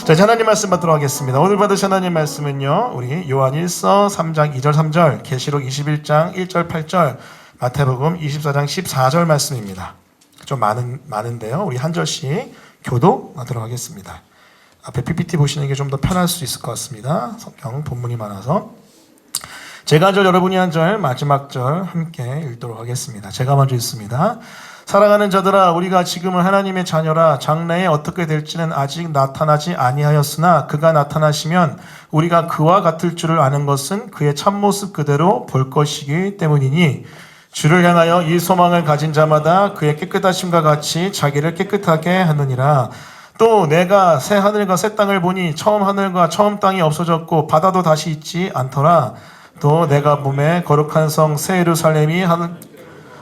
자, 이제 하나님 말씀 받도록 하겠습니다. 오늘 받으신 하나님 말씀은요, 우리 요한일서 3장 2절 3절, 계시록 21장 1절 8절, 마태복음 24장 14절 말씀입니다. 좀 많은데요. 우리 한 절씩 교독하도록 하겠습니다. 앞에 PPT 보시는 게 좀 더 편할 수 있을 것 같습니다. 성경 본문이 많아서. 제가 한 절, 여러분이 한 절, 마지막 절 함께 읽도록 하겠습니다. 제가 먼저 읽습니다. 사랑하는 자들아, 우리가 지금은 하나님의 자녀라. 장래에 어떻게 될지는 아직 나타나지 아니하였으나 그가 나타나시면 우리가 그와 같을 줄을 아는 것은 그의 참모습 그대로 볼 것이기 때문이니, 주를 향하여 이 소망을 가진 자마다 그의 깨끗하심과 같이 자기를 깨끗하게 하느니라. 또 내가 새 하늘과 새 땅을 보니 처음 하늘과 처음 땅이 없어졌고 바다도 다시 있지 않더라. 또 내가 봄에 거룩한 성 새 예루살렘이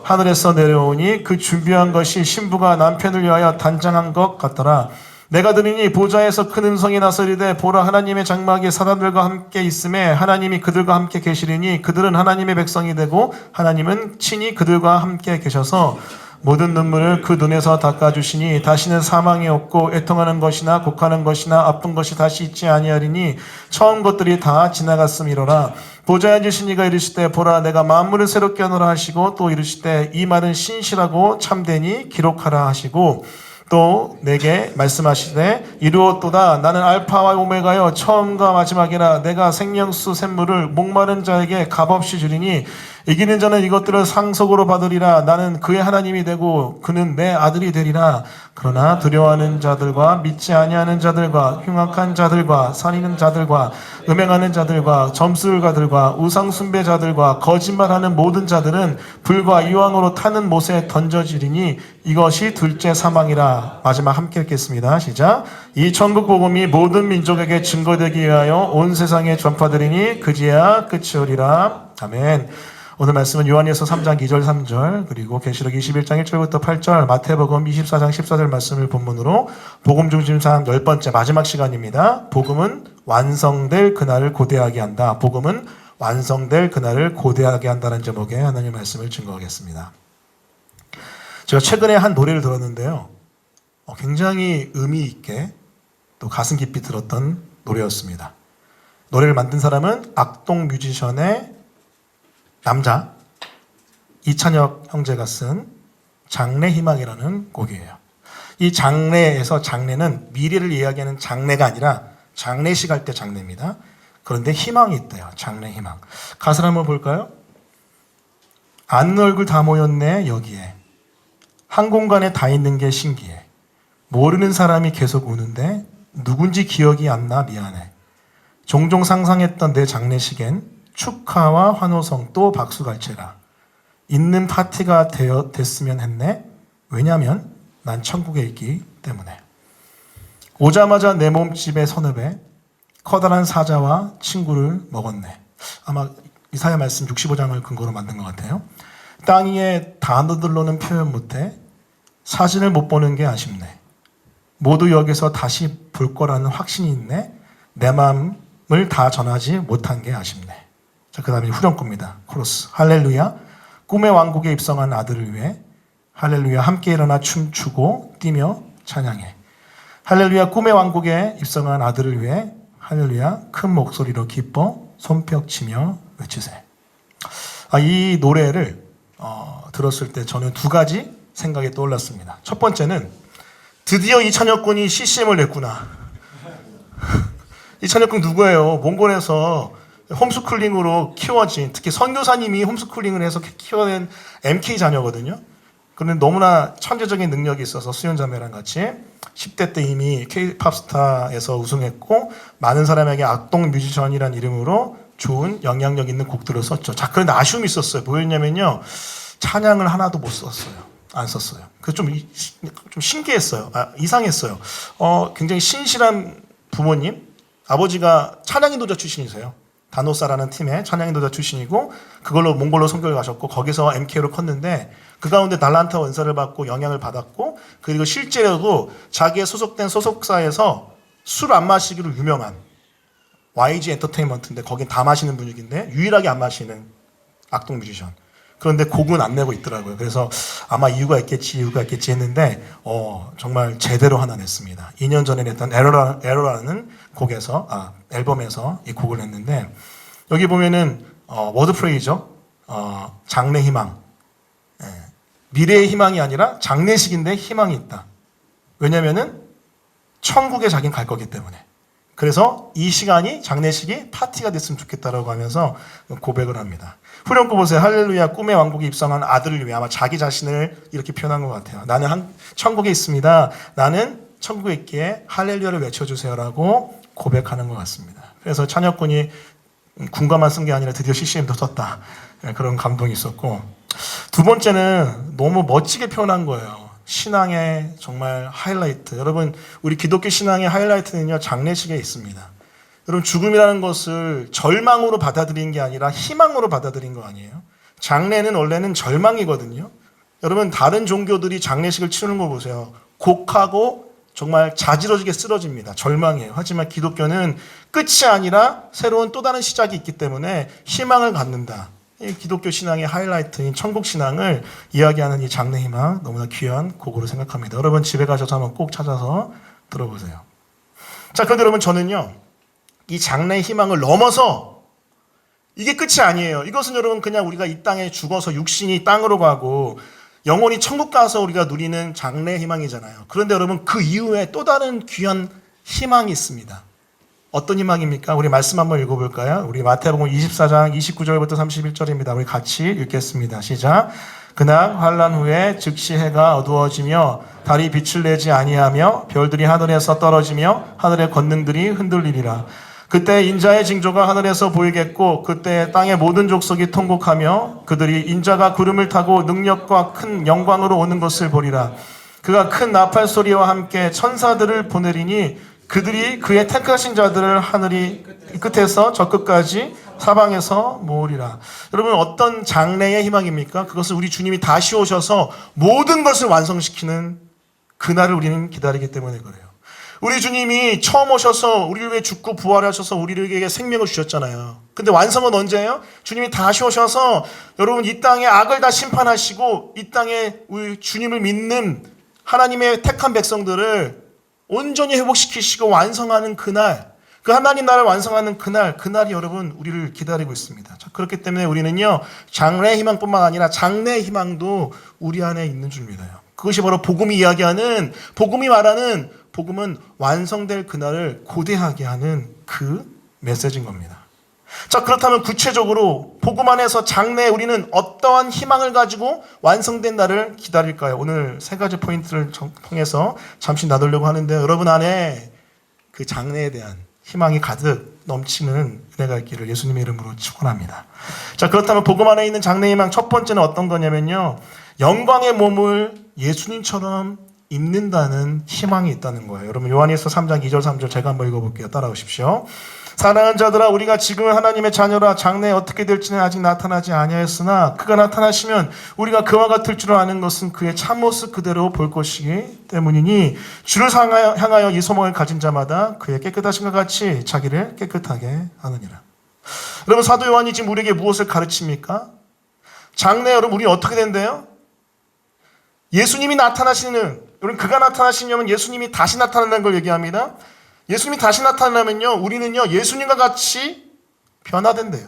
하늘에서 내려오니 그 준비한 것이 신부가 남편을 위하여 단장한 것 같더라. 내가 들으니 보좌에서 큰 음성이 나서리되, 보라, 하나님의 장막이 사람들과 함께 있음에 하나님이 그들과 함께 계시리니 그들은 하나님의 백성이 되고 하나님은 친히 그들과 함께 계셔서 모든 눈물을 그 눈에서 닦아주시니 다시는 사망이 없고 애통하는 것이나 곡하는 것이나 아픈 것이 다시 있지 아니하리니 처음 것들이 다 지나갔음이로라. 보좌에 앉으신 이가 이르시되, 보라, 내가 만물을 새롭게 하노라 하시고, 또 이르시되 이 말은 신실하고 참되니 기록하라 하시고, 또 내게 말씀하시되 이루었도다. 나는 알파와 오메가여 처음과 마지막이라. 내가 생명수 샘물을 목마른 자에게 값없이 주리니 이기는 자는 이것들을 상속으로 받으리라. 나는 그의 하나님이 되고 그는 내 아들이 되리라. 그러나 두려워하는 자들과 믿지 아니하는 자들과 흉악한 자들과 살인하는 자들과 음행하는 자들과 점술가들과 우상 숭배자들과 거짓말하는 모든 자들은 불과 이왕으로 타는 못에 던져지리니 이것이 둘째 사망이라. 마지막 함께 읽겠습니다. 시작. 이 천국 복음이 모든 민족에게 증거되기 위하여 온 세상에 전파되리니 그제야 끝이 오리라. 아멘. 오늘 말씀은 요한일서 3장 2절 3절, 그리고 계시록 21장 1절부터 8절, 마태복음 24장 14절 말씀을 본문으로 복음 중심상 10번째 마지막 시간입니다. 복음은 완성될 그날을 고대하게 한다. 복음은 완성될 그날을 고대하게 한다는 제목의 하나님의 말씀을 증거하겠습니다. 제가 최근에 한 노래를 들었는데요. 굉장히 의미 있게 또 가슴 깊이 들었던 노래였습니다. 노래를 만든 사람은 악동 뮤지션의 남자 이찬혁 형제가 쓴 장래희망이라는 곡이에요. 이 장래에서 장래는 미래를 이야기하는 장래가 아니라 장례식 할 때 장래입니다. 그런데 희망이 있대요. 장래희망. 가사를 한번 볼까요? 아는 얼굴 다 모였네 여기에. 한 공간에 다 있는 게 신기해. 모르는 사람이 계속 우는데 누군지 기억이 안 나 미안해. 종종 상상했던 내 장례식엔 축하와 환호성 또 박수갈채라. 있는 파티가 됐으면 했네. 왜냐면 난 천국에 있기 때문에. 오자마자 내 몸집의 선읍에 커다란 사자와 친구를 먹었네. 아마 이사야 말씀 65장을 근거로 만든 것 같아요. 땅 위에 단어들로는 표현 못해. 사진을 못 보는 게 아쉽네. 모두 여기서 다시 볼 거라는 확신이 있네. 내 마음을 다 전하지 못한 게 아쉽네. 자, 그 다음에 후렴구입니다. 코러스. 할렐루야. 꿈의 왕국에 입성한 아들을 위해. 할렐루야. 함께 일어나 춤추고 뛰며 찬양해. 할렐루야. 꿈의 왕국에 입성한 아들을 위해. 할렐루야. 큰 목소리로 기뻐 손뼉치며 외치세. 이 노래를 들었을 때 저는 두 가지 생각이 떠올랐습니다. 첫 번째는 드디어 이찬혁 군이 CCM을 냈구나. 이찬혁 군 누구예요? 몽골에서 홈스쿨링으로 키워진, 특히 선교사님이 홈스쿨링을 해서 키워낸 MK 자녀거든요. 그런데 너무나 천재적인 능력이 있어서 수연자매랑 같이 10대 때 이미 K-팝 스타에서 우승했고 많은 사람에게 악동 뮤지션이라는 이름으로 좋은 영향력 있는 곡들을 썼죠. 자, 그런데 아쉬움이 있었어요. 뭐였냐면요. 찬양을 하나도 못 썼어요. 안 썼어요. 그래서 좀 신기했어요. 이상했어요. 굉장히 신실한 부모님, 아버지가 찬양 인도자 출신이세요. 다노사라는 팀의 찬양 인도자 출신이고 그걸로 몽골로 선교를 가셨고 거기서 MK로 컸는데 그 가운데 달란트 원서를 받고 영향을 받았고, 그리고 실제로도 자기의 소속된 소속사에서 술 안 마시기로 유명한 YG 엔터테인먼트인데 거긴 다 마시는 분위기인데 유일하게 안 마시는 악동 뮤지션. 그런데 곡은 안 내고 있더라고요. 그래서 아마 이유가 있겠지 했는데 정말 제대로 하나 냈습니다. 2년 전에 냈던 에러라는 앨범에서 이 곡을 냈는데, 여기 보면은 워드 프레이죠. 장래 희망. 미래의 희망이 아니라 장래식인데 희망이 있다. 왜냐면은 천국에 자기는 갈 거기 때문에. 그래서 이 시간이 장례식이 파티가 됐으면 좋겠다라고 하면서 고백을 합니다. 후렴구 보세요. 할렐루야, 꿈의 왕국에 입성한 아들을 위해. 아마 자기 자신을 이렇게 표현한 것 같아요. 나는 천국에 있습니다. 나는 천국에 있기에 할렐루야를 외쳐주세요라고 고백하는 것 같습니다. 그래서 찬혁군이 군가만 쓴 게 아니라 드디어 CCM도 썼다. 그런 감동이 있었고, 두 번째는 너무 멋지게 표현한 거예요. 신앙의 정말 하이라이트. 여러분, 우리 기독교 신앙의 하이라이트는요, 장례식에 있습니다. 여러분, 죽음이라는 것을 절망으로 받아들인 게 아니라 희망으로 받아들인 거 아니에요? 장례는 원래는 절망이거든요. 여러분, 다른 종교들이 장례식을 치르는 거 보세요. 곡하고 정말 자지러지게 쓰러집니다. 절망이에요. 하지만 기독교는 끝이 아니라 새로운 또 다른 시작이 있기 때문에 희망을 갖는다. 이 기독교 신앙의 하이라이트인 천국 신앙을 이야기하는 이 장래 희망, 너무나 귀한 곡으로 생각합니다. 여러분, 집에 가셔서 한번 꼭 찾아서 들어보세요. 자, 그런데 여러분, 저는요, 이 장래 희망을 넘어서 이게 끝이 아니에요. 이것은 여러분, 그냥 우리가 이 땅에 죽어서 육신이 땅으로 가고 영혼이 천국 가서 우리가 누리는 장래 희망이잖아요. 그런데 여러분, 그 이후에 또 다른 귀한 희망이 있습니다. 어떤 희망입니까? 우리 말씀 한번 읽어볼까요? 우리 마태복음 24장 29절부터 31절입니다. 우리 같이 읽겠습니다. 시작. 그날 환난 후에 즉시 해가 어두워지며 달이 빛을 내지 아니하며 별들이 하늘에서 떨어지며 하늘의 권능들이 흔들리리라. 그때 인자의 징조가 하늘에서 보이겠고 그때 땅의 모든 족속이 통곡하며 그들이 인자가 구름을 타고 능력과 큰 영광으로 오는 것을 보리라. 그가 큰 나팔 소리와 함께 천사들을 보내리니 그들이 그의 택하신 자들을 하늘이 끝에서 저 끝까지 사방에서 모으리라. 여러분, 어떤 장래의 희망입니까? 그것은 우리 주님이 다시 오셔서 모든 것을 완성시키는 그날을 우리는 기다리기 때문에 그래요. 우리 주님이 처음 오셔서 우리를 위해 죽고 부활하셔서 우리에게 생명을 주셨잖아요. 근데 완성은 언제예요? 주님이 다시 오셔서 여러분, 이 땅의 악을 다 심판하시고 이 땅에 우리 주님을 믿는 하나님의 택한 백성들을 온전히 회복시키시고 완성하는 그날, 그 하나님 나라를 완성하는 그날이 여러분 우리를 기다리고 있습니다. 자, 그렇기 때문에 우리는요, 장래 희망뿐만 아니라 장래 희망도 우리 안에 있는 줄 믿어요. 그것이 바로 복음이 이야기하는, 복음이 말하는, 복음은 완성될 그날을 고대하게 하는 그 메시지인 겁니다. 자, 그렇다면 구체적으로 복음 안에서 장래에 우리는 어떠한 희망을 가지고 완성된 날을 기다릴까요? 오늘 세 가지 포인트를 통해서 잠시 나누려고 하는데, 여러분 안에 그 장래에 대한 희망이 가득 넘치는 은혜가 있기를 예수님의 이름으로 축원합니다. 자, 그렇다면 복음 안에 있는 장래 희망 첫 번째는 어떤 거냐면요, 영광의 몸을 예수님처럼 입는다는 희망이 있다는 거예요. 여러분, 요한일서 3장 2절 3절 제가 한번 읽어볼게요. 따라오십시오. 사랑하는 자들아, 우리가 지금은 하나님의 자녀라. 장래에 어떻게 될지는 아직 나타나지 아니하였으나 그가 나타나시면 우리가 그와 같을 줄 아는 것은 그의 참모습 그대로 볼 것이기 때문이니 주를 향하여 이 소망을 가진 자마다 그의 깨끗하심과 같이 자기를 깨끗하게 하느니라. 여러분, 사도 요한이 지금 우리에게 무엇을 가르칩니까? 장래 여러분, 우리 어떻게 된대요? 예수님이 나타나시는, 여러분, 그가 나타나시려면 예수님이 다시 나타난다는 걸 얘기합니다. 예수님이 다시 나타나면요, 우리는요, 예수님과 같이 변화된대요.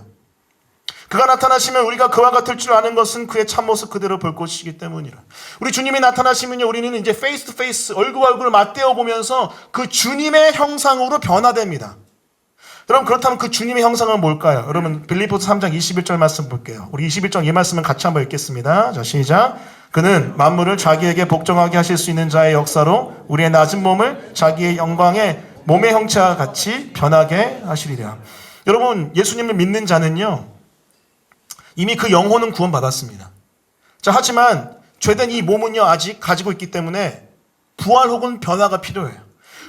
그가 나타나시면 우리가 그와 같을 줄 아는 것은 그의 참모습 그대로 볼 것이기 때문이라. 우리 주님이 나타나시면요, 우리는 이제 페이스 투 페이스, 얼굴과 얼굴을 맞대어 보면서 그 주님의 형상으로 변화됩니다. 여러분, 그렇다면 그 주님의 형상은 뭘까요? 여러분, 빌립보서 3장 21절 말씀 볼게요. 우리 21절 이 말씀은 같이 한번 읽겠습니다. 자, 시작. 그는 만물을 자기에게 복종하게 하실 수 있는 자의 역사로 우리의 낮은 몸을 자기의 영광의 몸의 형체와 같이 변하게 하시리라. 여러분, 예수님을 믿는 자는요, 이미 그 영혼은 구원받았습니다. 자, 하지만 죄된 이 몸은요, 아직 가지고 있기 때문에 부활 혹은 변화가 필요해요.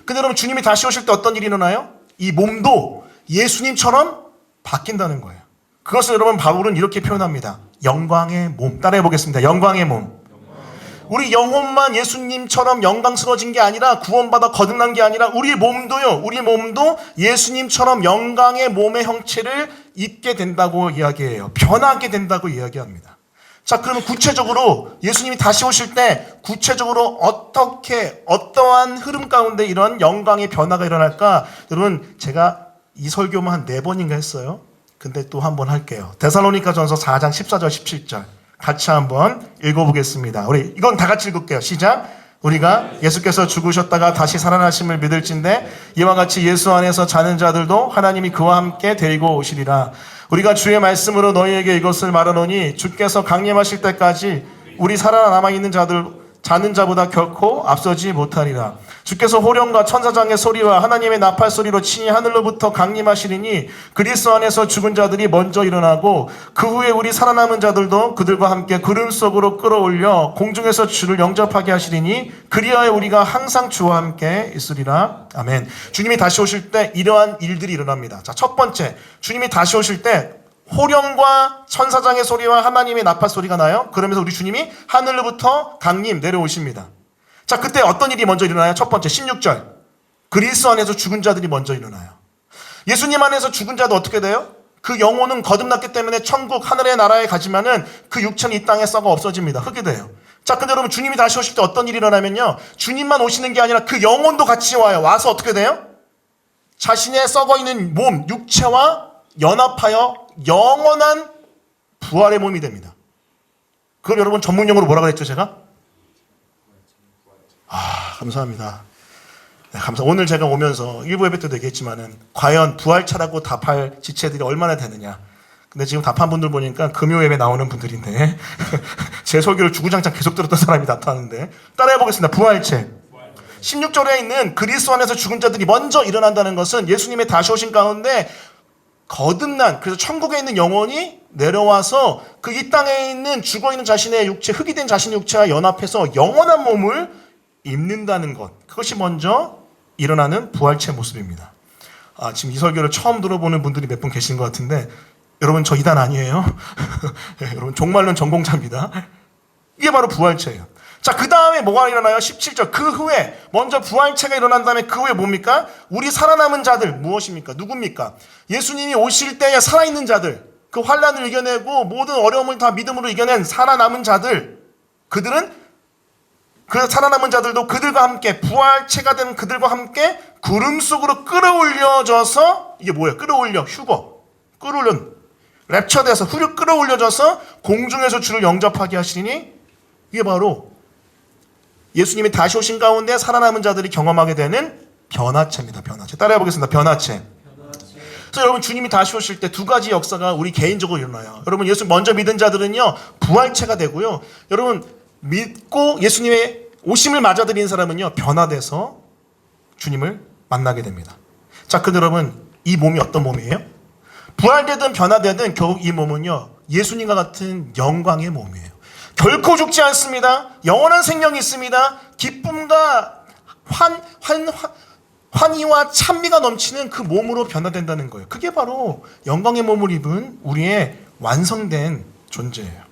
근데 여러분, 주님이 다시 오실 때 어떤 일이 일어나요? 이 몸도 예수님처럼 바뀐다는 거예요. 그것을 여러분, 바울은 이렇게 표현합니다. 영광의 몸. 따라해 보겠습니다. 영광의 몸. 우리 영혼만 예수님처럼 영광스러워진 게 아니라, 구원받아 거듭난 게 아니라, 우리 몸도요, 우리 몸도 예수님처럼 영광의 몸의 형체를 입게 된다고 이야기해요. 변하게 된다고 이야기합니다. 자, 그러면 구체적으로 예수님이 다시 오실 때 구체적으로 어떻게 어떠한 흐름 가운데 이런 영광의 변화가 일어날까? 여러분, 제가 이 설교만 한 4번인가 했어요. 근데 또 한 번 할게요. 데살로니가전서 4장 14절 17절 같이 한번 읽어보겠습니다. 우리 이건 다 같이 읽을게요. 시작. 우리가 예수께서 죽으셨다가 다시 살아나심을 믿을진대 이와 같이 예수 안에서 자는 자들도 하나님이 그와 함께 데리고 오시리라. 우리가 주의 말씀으로 너희에게 이것을 말하노니 주께서 강림하실 때까지 우리 살아남아 있는 자는 자보다 결코 앞서지 못하리라. 주께서 호령과 천사장의 소리와 하나님의 나팔 소리로 친히 하늘로부터 강림하시리니 그리스도 안에서 죽은 자들이 먼저 일어나고 그 후에 우리 살아남은 자들도 그들과 함께 구름 속으로 끌어올려 공중에서 주를 영접하게 하시리니 그리하여 우리가 항상 주와 함께 있으리라. 아멘. 주님이 다시 오실 때 이러한 일들이 일어납니다. 자, 첫 번째, 주님이 다시 오실 때 호령과 천사장의 소리와 하나님의 나팔 소리가 나요. 그러면서 우리 주님이 하늘로부터 강림 내려오십니다. 자, 그때 어떤 일이 먼저 일어나요? 첫 번째 16절 그리스도 안에서 죽은 자들이 먼저 일어나요. 예수님 안에서 죽은 자도 어떻게 돼요? 그 영혼은 거듭났기 때문에 천국 하늘의 나라에 가지만은 그 육체는 이 땅에 썩어 없어집니다. 흙이 돼요. 자, 근데 여러분 주님이 다시 오실 때 어떤 일이 일어나면요, 주님만 오시는 게 아니라 그 영혼도 같이 와요. 와서 어떻게 돼요? 자신의 썩어 있는 몸, 육체와 연합하여 영원한 부활의 몸이 됩니다. 그걸 여러분 전문용어로 뭐라고 그랬죠, 제가? 감사합니다. 네, 오늘 제가 오면서 일부 예배 때도 얘기했지만은 과연 부활차라고 답할 지체들이 얼마나 되느냐. 근데 지금 답한 분들 보니까 금요 예배 나오는 분들인데 제 설교를 주구장창 계속 들었던 사람이 나타나는데 따라해 보겠습니다. 부활체. 16절에 있는 그리스도 안에서 죽은 자들이 먼저 일어난다는 것은 예수님의 다시 오신 가운데 거듭난, 그래서 천국에 있는 영혼이 내려와서 그 이 땅에 있는 죽어있는 자신의 육체, 흙이 된 자신의 육체와 연합해서 영원한 몸을 입는다는 것, 그것이 먼저 일어나는 부활체 모습입니다. 지금 이 설교를 처음 들어보는 분들이 몇 분 계신 것 같은데 여러분 저 이단 아니에요. 네, 여러분 종말론 전공자입니다. 이게 바로 부활체예요. 자, 그 다음에 뭐가 일어나요? 17절 그 후에 먼저 부활체가 일어난 다음에 그 후에 뭡니까? 우리 살아남은 자들 무엇입니까? 누굽니까? 예수님이 오실 때에 살아있는 자들, 그 환난을 이겨내고 모든 어려움을 다 믿음으로 이겨낸 살아남은 자들, 그들은 그 살아남은 자들도 그들과 함께 부활체가 된 그들과 함께 구름 속으로 끌어올려져서, 이게 뭐예요? 끌어올려, 끌어올려 랩처돼서 후려 끌어올려져서 공중에서 주를 영접하게 하시니 이게 바로 예수님이 다시 오신 가운데 살아남은 자들이 경험하게 되는 변화체입니다. 변화체. 따라해 보겠습니다. 변화체. 그래서 여러분 주님이 다시 오실 때 두 가지 역사가 우리 개인적으로 일어나요. 여러분 예수 먼저 믿은 자들은요 부활체가 되고요. 여러분 믿고 예수님의 오심을 맞아들인 사람은요 변화돼서 주님을 만나게 됩니다. 자, 근데 여러분 이 몸이 어떤 몸이에요? 부활되든 변화되든 결국 이 몸은요 예수님과 같은 영광의 몸이에요. 결코 죽지 않습니다. 영원한 생명이 있습니다. 기쁨과 환희와 찬미가 넘치는 그 몸으로 변화된다는 거예요. 그게 바로 영광의 몸을 입은 우리의 완성된 존재예요.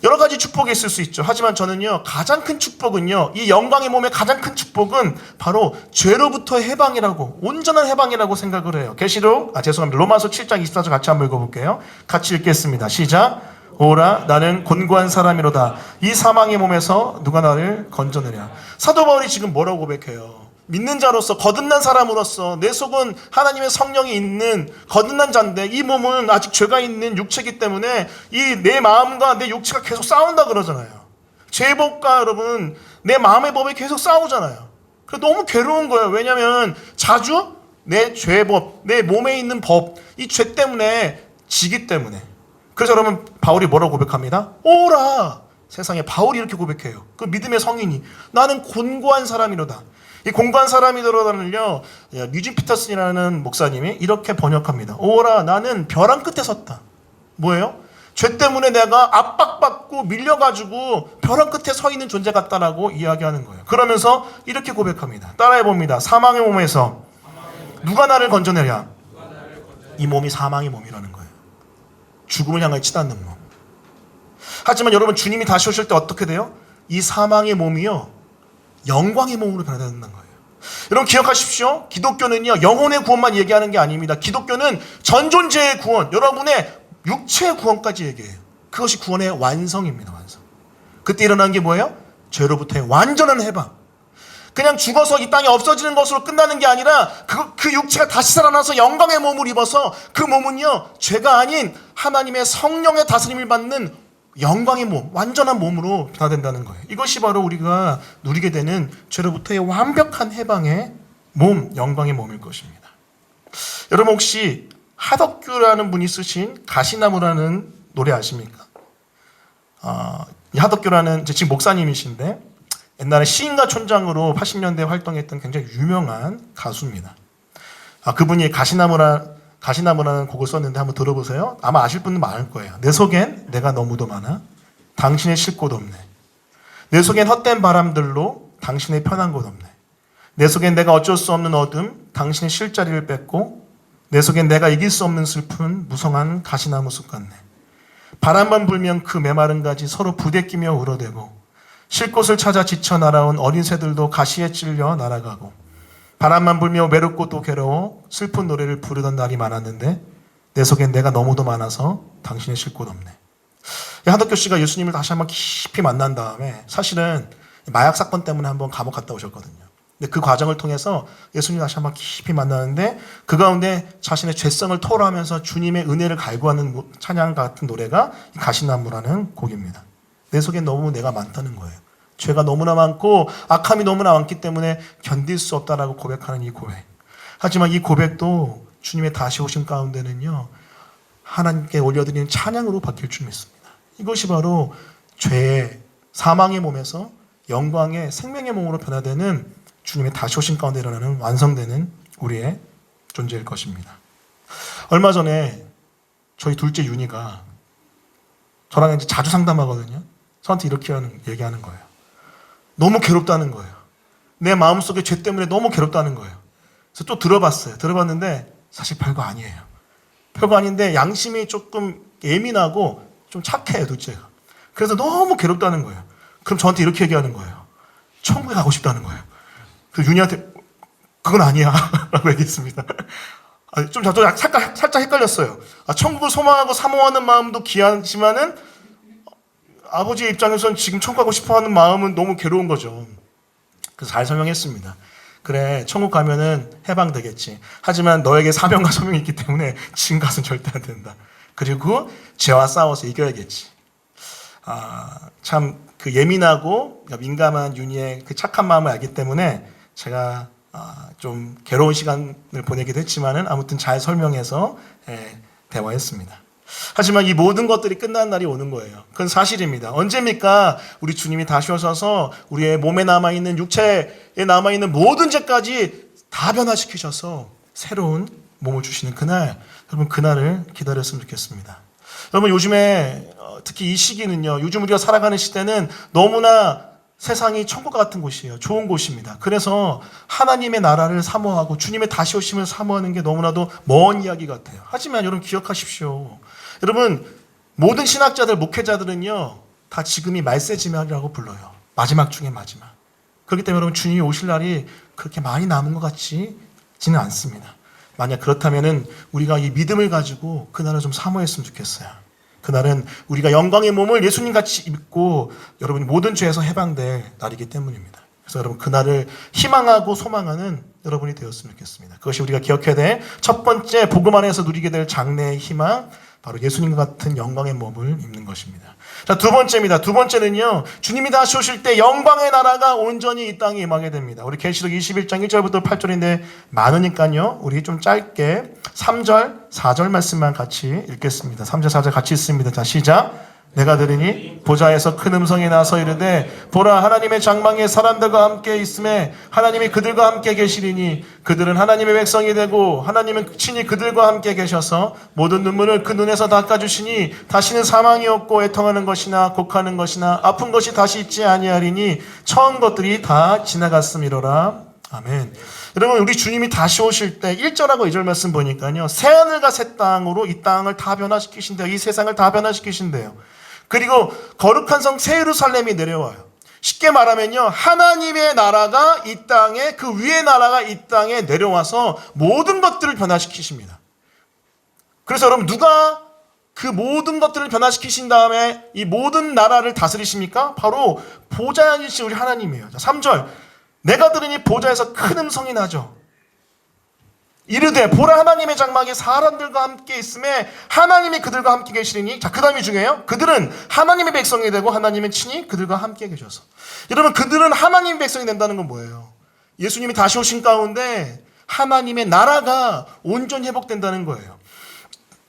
여러 가지 축복이 있을 수 있죠. 하지만 저는요 가장 큰 축복은요, 이 영광의 몸의 가장 큰 축복은 바로 죄로부터의 해방이라고, 온전한 해방이라고 생각을 해요. 죄송합니다. 로마서 7장 24절 같이 한번 읽어볼게요. 같이 읽겠습니다. 시작. 오라 나는 곤고한 사람이로다. 이 사망의 몸에서 누가 나를 건져내랴. 사도 바울이 지금 뭐라고 고백해요? 믿는 자로서, 거듭난 사람으로서 내 속은 하나님의 성령이 있는 거듭난 자인데 이 몸은 아직 죄가 있는 육체이기 때문에 이 내 마음과 내 육체가 계속 싸운다 그러잖아요. 죄법과 여러분 내 마음의 법이 계속 싸우잖아요. 그래서 너무 괴로운 거예요. 왜냐하면 자주 내 죄법, 내 몸에 있는 법, 이 죄 때문에 지기 때문에. 그래서 여러분 바울이 뭐라고 고백합니다? 오라. 세상에 바울이 이렇게 고백해요. 그 믿음의 성인이 나는 곤고한 사람이로다. 이 공부한 사람이더라는요 뮤진 피터슨이라는 목사님이 이렇게 번역합니다. 오라 나는 벼랑 끝에 섰다. 뭐예요? 죄 때문에 내가 압박받고 밀려가지고 벼랑 끝에 서 있는 존재 같다라고 이야기하는 거예요. 그러면서 이렇게 고백합니다. 따라해봅니다. 사망의 몸에서 누가 나를 건져내랴. 이 몸이 사망의 몸이라는 거예요. 죽음을 향해 치닫는 몸. 하지만 여러분 주님이 다시 오실 때 어떻게 돼요? 이 사망의 몸이요 영광의 몸으로 변화되는 거예요. 여러분 기억하십시오. 기독교는요 영혼의 구원만 얘기하는 게 아닙니다. 기독교는 전 존재의 구원, 여러분의 육체의 구원까지 얘기해요. 그것이 구원의 완성입니다. 완성. 그때 일어난 게 뭐예요? 죄로부터의 완전한 해방. 그냥 죽어서 이 땅에 없어지는 것으로 끝나는 게 아니라 그 육체가 다시 살아나서 영광의 몸을 입어서 그 몸은요, 죄가 아닌 하나님의 성령의 다스림을 받는 영광의 몸, 완전한 몸으로 변화된다는 거예요. 이것이 바로 우리가 누리게 되는 죄로부터의 완벽한 해방의 몸, 영광의 몸일 것입니다. 여러분 혹시 하덕규라는 분이 쓰신 가시나무라는 노래 아십니까? 이 하덕규라는 지금 목사님이신데 옛날에 시인과 촌장으로 80년대에 활동했던 굉장히 유명한 가수입니다. 그분이 가시나무라는 곡을 썼는데 한번 들어보세요. 아마 아실 분은 많을 거예요. 내 속엔 내가 너무도 많아 당신의 쉴 곳 없네. 내 속엔 헛된 바람들로 당신의 편한 곳 없네. 내 속엔 내가 어쩔 수 없는 어둠 당신의 쉴 자리를 뺏고 내 속엔 내가 이길 수 없는 슬픈 무성한 가시나무 숲 같네. 바람만 불면 그 메마른 가지 서로 부대끼며 울어대고 쉴 곳을 찾아 지쳐 날아온 어린 새들도 가시에 찔려 날아가고 바람만 불며 외롭고 또 괴로워 슬픈 노래를 부르던 날이 많았는데 내 속엔 내가 너무도 많아서 당신의 쉴 곳 없네. 하덕규 씨가 예수님을 다시 한번 깊이 만난 다음에 사실은 마약 사건 때문에 한번 감옥 갔다 오셨거든요. 근데 그 과정을 통해서 예수님 다시 한번 깊이 만나는데 그 가운데 자신의 죄성을 토로하면서 주님의 은혜를 갈구하는 찬양 같은 노래가 가시나무라는 곡입니다. 내 속엔 너무 내가 많다는 거예요. 죄가 너무나 많고 악함이 너무나 많기 때문에 견딜 수 없다라고 고백하는 이 고백. 하지만 이 고백도 주님의 다시 오심 가운데는요, 하나님께 올려드리는 찬양으로 바뀔 줄 믿습니다. 이것이 바로 죄의 사망의 몸에서 영광의 생명의 몸으로 변화되는 주님의 다시 오심 가운데 일어나는 완성되는 우리의 존재일 것입니다. 얼마 전에 저희 둘째 윤희가 저랑 이제 자주 상담하거든요. 저한테 이렇게 얘기하는 거예요. 너무 괴롭다는 거예요. 내 마음속에 죄 때문에 너무 괴롭다는 거예요. 그래서 또 들어봤어요. 들어봤는데 사실 별거 아니에요. 별거 아닌데 양심이 조금 예민하고 좀 착해요, 둘째가. 그래서 너무 괴롭다는 거예요. 그럼 저한테 이렇게 얘기하는 거예요. 천국에 가고 싶다는 거예요. 그래서 윤희한테 그건 아니야 라고 얘기했습니다. 좀 저도 살짝 헷갈렸어요. 천국을 소망하고 사모하는 마음도 귀하지만은 아버지의 입장에서는 지금 천국 가고 싶어하는 마음은 너무 괴로운 거죠. 그래서 잘 설명했습니다. 그래, 천국 가면은 해방되겠지. 하지만 너에게 사명과 소명이 있기 때문에 지금 가서는 절대 안 된다. 그리고 죄와 싸워서 이겨야겠지. 참 그 예민하고 민감한 윤희의 그 착한 마음을 알기 때문에 제가 좀 괴로운 시간을 보내기도 했지만은 아무튼 잘 설명해서 대화했습니다. 하지만 이 모든 것들이 끝난 날이 오는 거예요. 그건 사실입니다. 언제입니까? 우리 주님이 다시 오셔서 우리의 몸에 남아있는 육체에 남아있는 모든 죄까지 다 변화시키셔서 새로운 몸을 주시는 그날, 여러분 그날을 기다렸으면 좋겠습니다. 여러분 요즘에 특히 이 시기는요, 요즘 우리가 살아가는 시대는 너무나 세상이 천국 같은 곳이에요. 좋은 곳입니다. 그래서 하나님의 나라를 사모하고 주님의 다시 오심을 사모하는 게 너무나도 먼 이야기 같아요. 하지만 여러분 기억하십시오. 여러분 모든 신학자들, 목회자들은요 다 지금이 말세지면이라고 불러요. 마지막 중에 마지막. 그렇기 때문에 여러분 주님이 오실 날이 그렇게 많이 남은 것 같지는 않습니다. 만약 그렇다면은 우리가 이 믿음을 가지고 그날을 좀 사모했으면 좋겠어요. 그날은 우리가 영광의 몸을 예수님 같이 입고 여러분이 모든 죄에서 해방될 날이기 때문입니다. 그래서 여러분 그날을 희망하고 소망하는 여러분이 되었으면 좋겠습니다. 그것이 우리가 기억해야 될 첫 번째 복음 안에서 누리게 될 장래의 희망, 바로 예수님과 같은 영광의 몸을 입는 것입니다. 자, 두 번째입니다. 두 번째는요, 주님이 다시 오실 때 영광의 나라가 온전히 이 땅에 임하게 됩니다. 우리 계시록 21장 1절부터 8절인데 많으니까요, 우리 좀 짧게 3절, 4절 말씀만 같이 읽겠습니다. 3절, 4절 같이 읽습니다. 자, 시작. 내가 들으니 보좌에서 큰 음성이 나서 이르되 보라, 하나님의 장막에 사람들과 함께 있음에 하나님이 그들과 함께 계시리니 그들은 하나님의 백성이 되고 하나님은 친히 그들과 함께 계셔서 모든 눈물을 그 눈에서 닦아주시니 다시는 사망이 없고 애통하는 것이나 곡하는 것이나 아픈 것이 다시 있지 아니하리니 처음 것들이 다 지나갔음이로라. 아멘. 여러분 우리 주님이 다시 오실 때 1절하고 2절 말씀 보니까요, 새하늘과 새 땅으로 이 땅을 다 변화시키신대요. 이 세상을 다 변화시키신대요. 그리고 거룩한 성 새 예루살렘이 내려와요. 쉽게 말하면요, 하나님의 나라가 이 땅에, 그 위의 나라가 이 땅에 내려와서 모든 것들을 변화시키십니다. 그래서 여러분 누가 그 모든 것들을 변화시키신 다음에 이 모든 나라를 다스리십니까? 바로 보좌에 앉으신 우리 하나님이에요. 자, 3절. 내가 들으니 보좌에서 큰 음성이 나죠. 이르되 보라 하나님의 장막이 사람들과 함께 있음에 하나님이 그들과 함께 계시리니. 자, 그 다음이 중요해요. 그들은 하나님의 백성이 되고 하나님은 친히 그들과 함께 계셔서. 여러분, 그들은 하나님의 백성이 된다는 건 뭐예요? 예수님이 다시 오신 가운데 하나님의 나라가 온전히 회복된다는 거예요.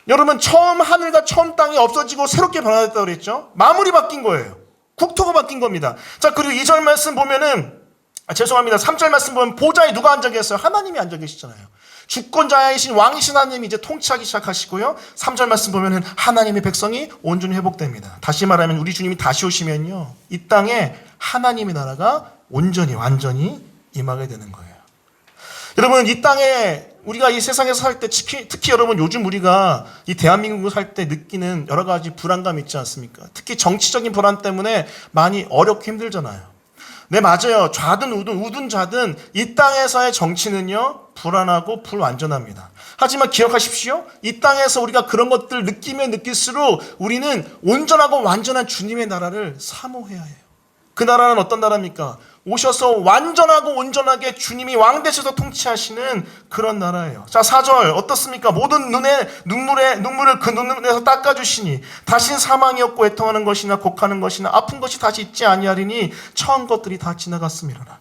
여러분, 처음 하늘과 처음 땅이 없어지고 새롭게 변화됐다고 그랬죠? 마무리 바뀐 거예요. 국토가 바뀐 겁니다. 자, 그리고 2절 말씀 보면은, 죄송합니다. 3절 말씀 보면 보좌에 누가 앉아 계셨어요? 하나님이 앉아 계시잖아요. 주권자이신 왕이신 하나님이 이제 통치하기 시작하시고요. 3절 말씀 보면은 하나님의 백성이 온전히 회복됩니다. 다시 말하면 우리 주님이 다시 오시면요, 이 땅에 하나님의 나라가 온전히 완전히 임하게 되는 거예요. 여러분, 이 땅에 우리가 이 세상에서 살 때 특히 여러분 요즘 우리가 이 대한민국을 살 때 느끼는 여러 가지 불안감 있지 않습니까? 특히 정치적인 불안 때문에 많이 어렵고 힘들잖아요. 네, 맞아요. 좌든 우든 좌든 이 땅에서의 정치는요, 불안하고 불완전합니다. 하지만 기억하십시오. 이 땅에서 우리가 그런 것들을 느끼면 느낄수록 우리는 온전하고 완전한 주님의 나라를 사모해야 해요. 그 나라는 어떤 나라입니까? 오셔서 완전하고 온전하게 주님이 왕 되셔서 통치하시는 그런 나라예요. 자, 4절 어떻습니까? 모든 눈물을 그 눈에서 닦아주시니 다신 사망이 없고 애통하는 것이나 곡하는 것이나 아픈 것이 다시 있지 아니하리니 처한 것들이 다 지나갔음이로라.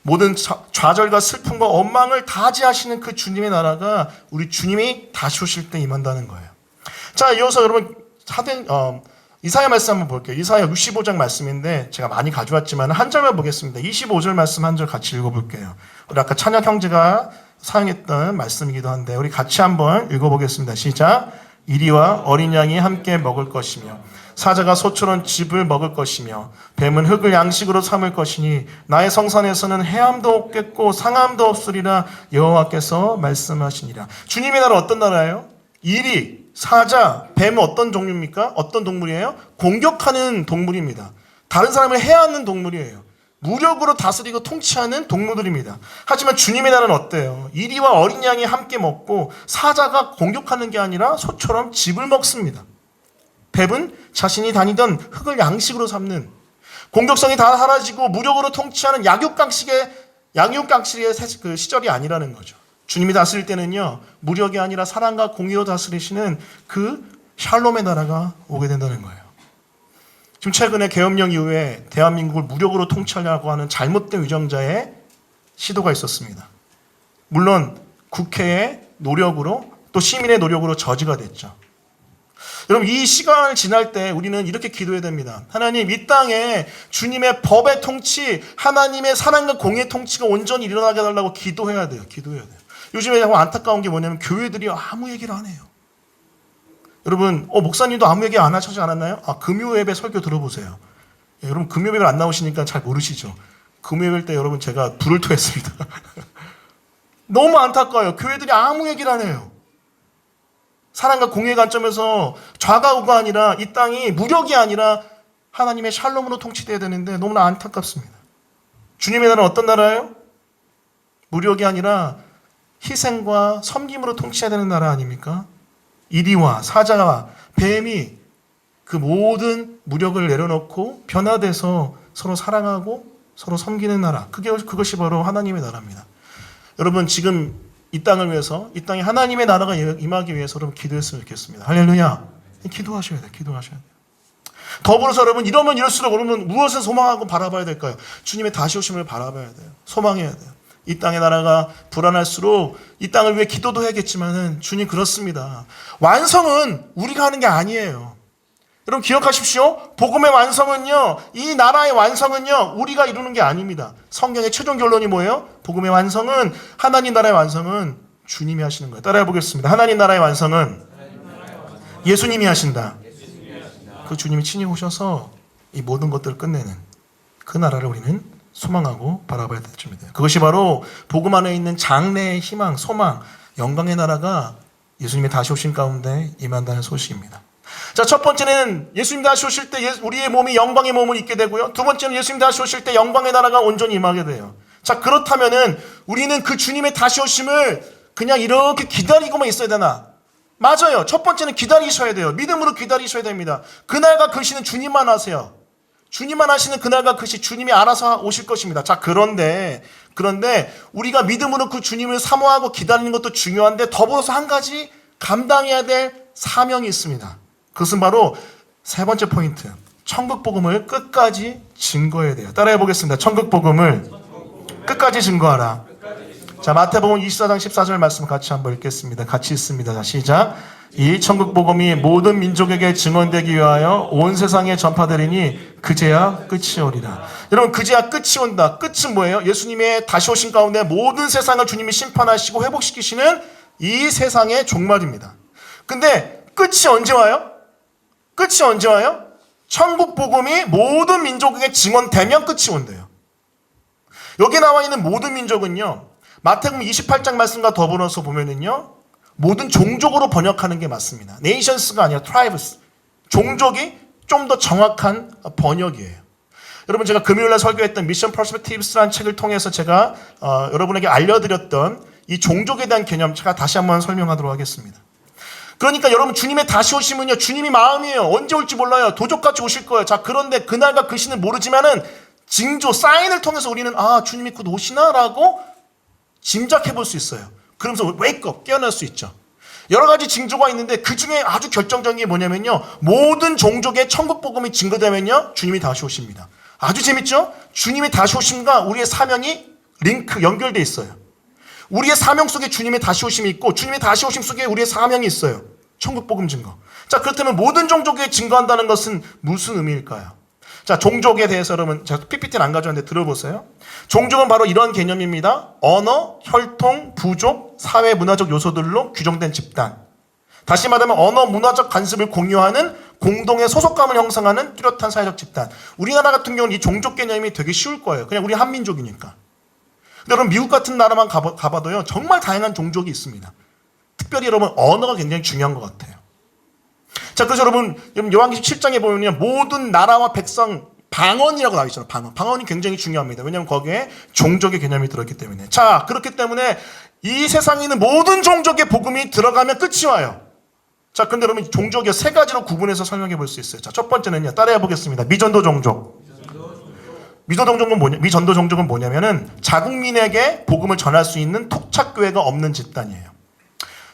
모든 좌절과 슬픔과 원망을 다지하시는 그 주님의 나라가 우리 주님이 다시 오실 때 임한다는 거예요. 자, 이어서 여러분 이사야 말씀 한번 볼게요. 이사야 65장 말씀인데 제가 많이 가져왔지만 한 절만 보겠습니다. 25절 말씀 한 절 같이 읽어볼게요. 우리 아까 찬혁 형제가 사용했던 말씀이기도 한데 우리 같이 한번 읽어보겠습니다. 시작. 이리와 어린 양이 함께 먹을 것이며 사자가 소처럼 즙을 먹을 것이며 뱀은 흙을 양식으로 삼을 것이니 나의 성산에서는 해함도 없겠고 상함도 없으리라 여호와께서 말씀하시니라. 주님의 나라 어떤 나라예요? 이리, 사자, 뱀은 어떤 종류입니까? 어떤 동물이에요? 공격하는 동물입니다. 다른 사람을 해하는 동물이에요. 무력으로 다스리고 통치하는 동물들입니다. 하지만 주님의 나라는 어때요? 이리와 어린 양이 함께 먹고 사자가 공격하는 게 아니라 소처럼 즙을 먹습니다. 뱀은 자신이 다니던 흙을 양식으로 삼는, 공격성이 다 사라지고 무력으로 통치하는 약육강식의 그 시절이 아니라는 거죠. 주님이 다스릴 때는요, 무력이 아니라 사랑과 공의로 다스리시는 그 샬롬의 나라가 오게 된다는 거예요. 지금 최근에 계엄령 이후에 대한민국을 무력으로 통치하려고 하는 잘못된 위정자의 시도가 있었습니다. 물론 국회의 노력으로 또 시민의 노력으로 저지가 됐죠. 여러분, 이 시간을 지날 때 우리는 이렇게 기도해야 됩니다. 하나님, 이 땅에 주님의 법의 통치, 하나님의 사랑과 공의의 통치가 온전히 일어나게 해달라고 기도해야 돼요. 기도해야 돼요. 요즘에 안타까운 게 뭐냐면 교회들이 아무 얘기를 안 해요. 여러분, 목사님도 아무 얘기 안 하시지 않았나요? 금요예배 설교 들어보세요. 여러분, 금요예배 안 나오시니까 잘 모르시죠? 금요예배 때 여러분 제가 불을 토했습니다. 너무 안타까워요. 교회들이 아무 얘기를 안 해요. 사랑과 공의의 관점에서 좌가 우가 아니라 이 땅이 무력이 아니라 하나님의 샬롬으로 통치돼야 되는데 너무나 안타깝습니다. 주님의 나라는 어떤 나라예요? 무력이 아니라 희생과 섬김으로 통치해야 되는 나라 아닙니까? 이리와 사자와 뱀이 그 모든 무력을 내려놓고 변화돼서 서로 사랑하고 서로 섬기는 나라, 그것이 바로 하나님의 나라입니다. 여러분, 지금 이 땅을 위해서, 이 땅에 하나님의 나라가 임하기 위해서 여러분 기도했으면 좋겠습니다. 할렐루야. 기도하셔야 돼요. 기도하셔야 돼요. 더불어서 여러분, 이러면 이럴수록 여러분 무엇을 소망하고 바라봐야 될까요? 주님의 다시 오심을 바라봐야 돼요. 소망해야 돼요. 이 땅의 나라가 불안할수록 이 땅을 위해 기도도 해야겠지만은 주님 그렇습니다. 완성은 우리가 하는 게 아니에요. 여러분 기억하십시오. 복음의 완성은요, 이 나라의 완성은요, 우리가 이루는 게 아닙니다. 성경의 최종 결론이 뭐예요? 복음의 완성은, 하나님 나라의 완성은 주님이 하시는 거예요. 따라해 보겠습니다. 하나님 나라의 완성은 예수님이 하신다. 그 주님이 친히 오셔서 이 모든 것들을 끝내는 그 나라를 우리는 소망하고 바라봐야 될 줄입니다. 그것이 바로 복음 안에 있는 장래의 희망, 소망, 영광의 나라가 예수님이 다시 오신 가운데 임한다는 소식입니다. 자, 첫 번째는 예수님 다시 오실 때 우리의 몸이 영광의 몸을 입게 되고요. 두 번째는 예수님 다시 오실 때 영광의 나라가 온전히 임하게 돼요. 자, 그렇다면은 우리는 그 주님의 다시 오심을 그냥 이렇게 기다리고만 있어야 되나? 맞아요. 첫 번째는 기다리셔야 돼요. 믿음으로 기다리셔야 됩니다. 그날과 그 시는 주님만 하세요. 주님만 하시는 그날과 그 시 주님이 알아서 오실 것입니다. 자, 그런데 우리가 믿음으로 그 주님을 사모하고 기다리는 것도 중요한데 더불어서 한 가지 감당해야 될 사명이 있습니다. 그것은 바로 세 번째 포인트. 천국 복음을 끝까지 증거해야 돼요. 따라해 보겠습니다. 천국 복음을 끝까지 증거하라. 자, 마태복음 24장 14절 말씀 같이 한번 읽겠습니다. 같이 읽습니다. 자, 시작. 이 천국 복음이 모든 민족에게 증언되기 위하여 온 세상에 전파되리니 그제야 끝이 오리라. 여러분, 그제야 끝이 온다. 끝은 뭐예요? 예수님의 다시 오신 가운데 모든 세상을 주님이 심판하시고 회복시키시는 이 세상의 종말입니다. 근데 끝이 언제 와요? 끝이 언제 와요? 천국 복음이 모든 민족에게 증언되면 끝이 온대요. 여기 나와 있는 모든 민족은요, 마태복음 28장 말씀과 더불어서 보면은요, 모든 종족으로 번역하는 게 맞습니다. nations가 아니라 tribes. 종족이 좀 더 정확한 번역이에요. 여러분, 제가 금요일날 설교했던 Mission Perspectives라는 책을 통해서 제가 여러분에게 알려드렸던 이 종족에 대한 개념 제가 다시 한번 설명하도록 하겠습니다. 그러니까 여러분, 주님의 다시 오심은요, 주님이 마음이에요. 언제 올지 몰라요. 도적같이 오실 거예요. 자, 그런데 그날과 그 시는 모르지만은 징조, 사인을 통해서 우리는 주님이 곧 오시나라고 짐작해 볼 수 있어요. 그러면서 웨이크업, 깨어날 수 있죠. 여러 가지 징조가 있는데 그 중에 아주 결정적인 게 뭐냐면요, 모든 종족의 천국 복음이 증거되면요, 주님이 다시 오십니다. 아주 재밌죠? 주님이 다시 오심과 우리의 사명이 연결돼 있어요. 우리의 사명 속에 주님의 다시 오심이 있고 주님의 다시 오심 속에 우리의 사명이 있어요. 천국 복음 증거. 자, 그렇다면 모든 종족에 증거한다는 것은 무슨 의미일까요? 자, 종족에 대해서 여러분, 제가 PPT는 안 가져왔는데 들어보세요. 종족은 바로 이런 개념입니다. 언어, 혈통, 부족, 사회, 문화적 요소들로 규정된 집단. 다시 말하면 언어, 문화적 관습을 공유하는 공동의 소속감을 형성하는 뚜렷한 사회적 집단. 우리나라 같은 경우는 이 종족 개념이 되게 쉬울 거예요. 그냥 우리 한민족이니까. 근데 여러분, 미국 같은 나라만 가봐도요, 정말 다양한 종족이 있습니다. 특별히 여러분, 언어가 굉장히 중요한 것 같아요. 자, 그래서 여러분 요한계시록 7장에 보면요, 모든 나라와 백성 방언이라고 나와 있잖아요. 방언이 굉장히 중요합니다. 왜냐하면 거기에 종족의 개념이 들어있기 때문에. 자, 그렇기 때문에 이 세상에 있는 모든 종족의 복음이 들어가면 끝이 와요. 자, 근데 여러분, 종족이 세 가지로 구분해서 설명해 볼 수 있어요. 자, 첫 번째는요, 따라해 보겠습니다. 미전도 종족. 미전도 종족은 뭐냐면은 자국민에게 복음을 전할 수 있는 토착교회가 없는 집단이에요.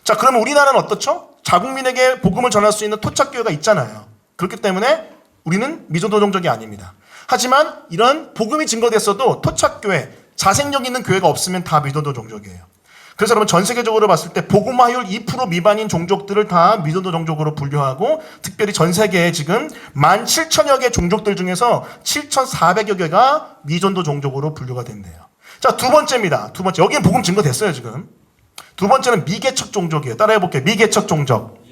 자, 그러면 우리나라는 어떻죠? 자국민에게 복음을 전할 수 있는 토착교회가 있잖아요. 그렇기 때문에 우리는 미전도 종족이 아닙니다. 하지만 이런 복음이 증거됐어도 토착교회, 자생력 있는 교회가 없으면 다 미전도 종족이에요. 그래서 여러분, 전 세계적으로 봤을 때 복음화율 2% 미만인 종족들을 다 미전도 종족으로 분류하고, 특별히 전 세계에 지금 17,000여 개 종족들 중에서 7,400여 개가 미전도 종족으로 분류가 된대요. 자, 두 번째입니다. 두 번째. 여기는 복음 증거됐어요, 지금. 두 번째는 미개척 종족이에요. 따라해 볼게요. 미개척 종족.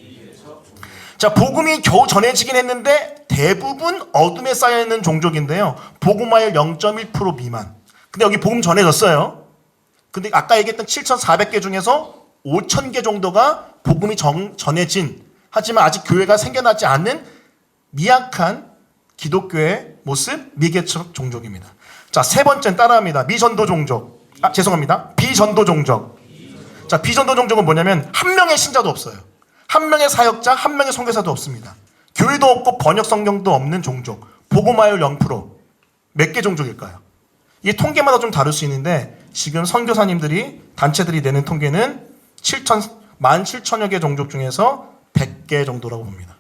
자, 복음이 겨우 전해지긴 했는데 대부분 어둠에 쌓여있는 종족인데요. 복음화율 0.1% 미만. 근데 여기 복음 전해졌어요. 근데 아까 얘기했던 7,400개 중에서 5,000개 정도가 복음이 전해진, 하지만 아직 교회가 생겨나지 않는 미약한 기독교의 모습, 미개척 종족입니다. 자, 세 번째는 따라합니다. 미전도 종족. 비전도 종족. 자, 비전도 종족은 뭐냐면 한 명의 신자도 없어요. 한 명의 사역자, 한 명의 선교사도 없습니다. 교회도 없고 번역 성경도 없는 종족. 복음화율 0%. 몇 개 종족일까요? 이게 통계마다 좀 다를 수 있는데 지금 선교사님들이, 단체들이 내는 통계는 17,000여 개 종족 중에서 100개 정도라고 봅니다.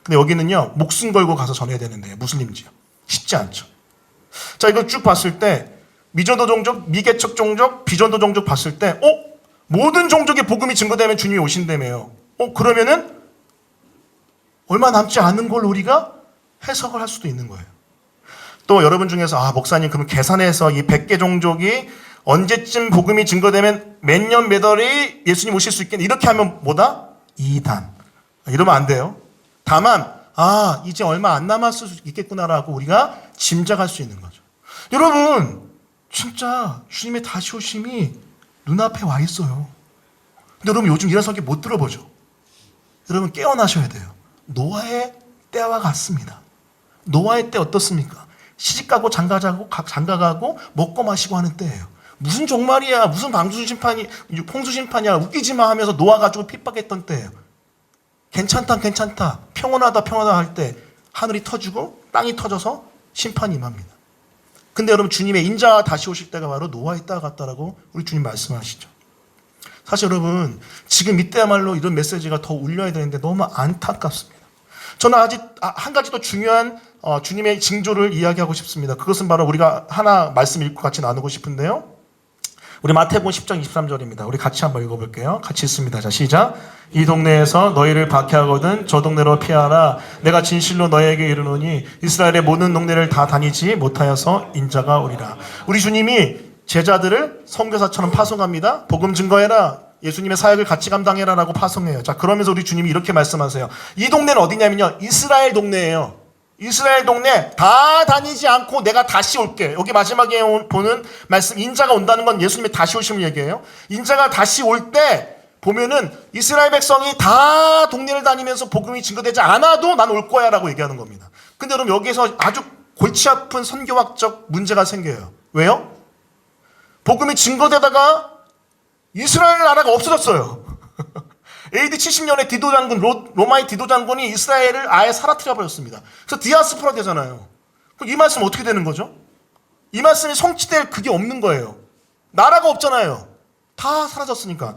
근데 여기는요, 목숨 걸고 가서 전해야 되는데 무슬림지요. 쉽지 않죠. 자, 이걸 쭉 봤을 때 미전도 종족, 미개척 종족, 비전도 종족 봤을 때 모든 종족의 복음이 증거되면 주님이 오신다며요. 그러면은 얼마 남지 않은 걸 우리가 해석을 할 수도 있는 거예요. 또 여러분 중에서 목사님, 그럼 계산해서 이 100개 종족이 언제쯤 복음이 증거되면 몇 년 몇 월에 예수님 오실 수 있겠냐, 이렇게 하면 뭐다? 2단. 이러면 안 돼요. 다만 이제 얼마 안 남았을 수 있겠구나라고 우리가 짐작할 수 있는 거죠. 여러분, 진짜 주님의 다시 오심이 눈앞에 와 있어요. 근데 여러분, 요즘 이런 설교 못 들어보죠. 여러분, 깨어나셔야 돼요. 노아의 때와 같습니다. 노아의 때 어떻습니까? 시집가고 장가가고 먹고 마시고 하는 때예요. 무슨 종말이야, 무슨 홍수 심판이야, 웃기지 마 하면서 노아 가지고 핍박했던 때예요. 괜찮다 괜찮다 평온하다 평온하다 할 때 하늘이 터지고 땅이 터져서 심판이 임합니다. 근데 여러분 주님의 인자가 다시 오실 때가 바로 노아의 때와 같다라고 우리 주님 말씀하시죠. 사실 여러분 지금 이때야말로 이런 메시지가 더 울려야 되는데 너무 안타깝습니다. 저는 아직 한 가지 더 중요한 주님의 징조를 이야기하고 싶습니다. 그것은 바로 우리가 하나 말씀 읽고 같이 나누고 싶은데요. 우리 마태복음 10장 23절입니다. 우리 같이 한번 읽어볼게요. 같이 읽습니다. 자, 시작. 이 동네에서 너희를 박해하거든 저 동네로 피하라. 내가 진실로 너희에게 이르노니 이스라엘의 모든 동네를 다 다니지 못하여서 인자가 오리라. 우리 주님이 제자들을 선교사처럼 파송합니다. 복음 증거해라. 예수님의 사역을 같이 감당해라 라고 파송해요. 자, 그러면서 우리 주님이 이렇게 말씀하세요. 이 동네는 어디냐면요. 이스라엘 동네예요. 이스라엘 동네 다 다니지 않고 내가 다시 올게. 여기 마지막에 보는 말씀 인자가 온다는 건 예수님이 다시 오시는 얘기예요. 인자가 다시 올 때 보면은 이스라엘 백성이 다 동네를 다니면서 복음이 증거되지 않아도 난 올 거야 라고 얘기하는 겁니다. 근데 여러분 여기에서 아주 골치 아픈 선교학적 문제가 생겨요. 왜요? 복음이 증거되다가 이스라엘 나라가 없어졌어요. AD 70년에 디도 장군, 로마의 디도 장군이 이스라엘을 아예 사라뜨려 버렸습니다. 그래서 디아스포라 되잖아요. 그럼 이 말씀 어떻게 되는 거죠? 이 말씀이 성취될 그게 없는 거예요. 나라가 없잖아요. 다 사라졌으니까.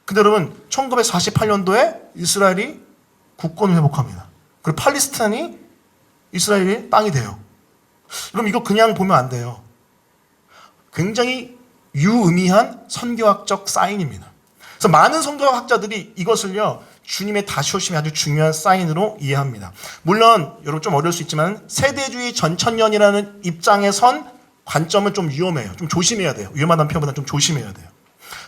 근데 여러분 1948년도에 이스라엘이 국권을 회복합니다. 그리고 팔레스타인이 이스라엘의 땅이 돼요. 그럼 이거 그냥 보면 안 돼요. 굉장히 유의미한 선교학적 사인입니다. 그래서 많은 선교학자들이 이것을요 주님의 다시 오심이 아주 중요한 사인으로 이해합니다. 물론 여러분 좀 어려울 수 있지만 세대주의 전천년이라는 입장에 선 관점은 좀 위험해요. 좀 조심해야 돼요. 위험하다는 표현보다 좀 조심해야 돼요.